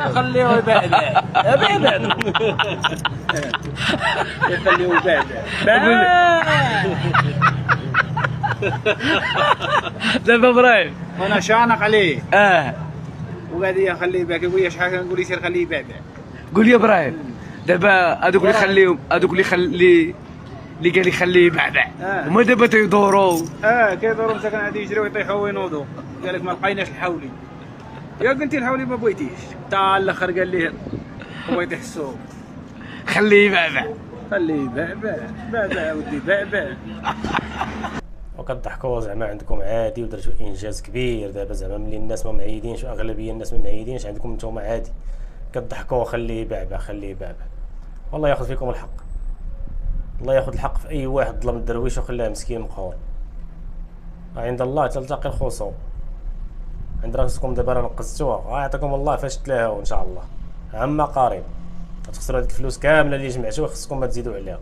خليه يبعبع يبعبع يخليه يبعبع دابا ابراهيم وانا شانق عليه اه وقاعد يخليه يبعبع يقول لي شحال كنقول يصير خليه يبعبع. قول لي ابراهيم دابا هذوك اللي خليهم هذوك اللي قال يخليه يبعبع وما دابا تيدوروا كيدوروا مساكن غادي يجريو يطيحوا وينوضوا. قال لك ما لقيناش الحولي يا قلتي الحولي ما بغيتيش تا الاخر قال لي هو يطيح السوق خليه يبعبع خليه يبعبع بعبع ودي بعبع. وكتضحكوا زعما عندكم عادي ودرتوا انجاز كبير دابا زعما ملي الناس ما معيدينش واغلبيه الناس ما معيدينش عندكم نتوما عادي كتضحكوا خليه يبعبع خليه يبعبع. والله ياخذ فيكم الحق، الله ياخذ الحق في اي واحد ظلم الدرويش وخلاه مسكين مقهور. عند الله تلتقي الخصوم. عند راسكم دابا راه نقزتوها غيعطيكم الله فاش تلاهاو ان شاء الله عما قريب. غتخسروا هذيك الفلوس كامله اللي جمعتوها خصكم ما تزيدوا عليها.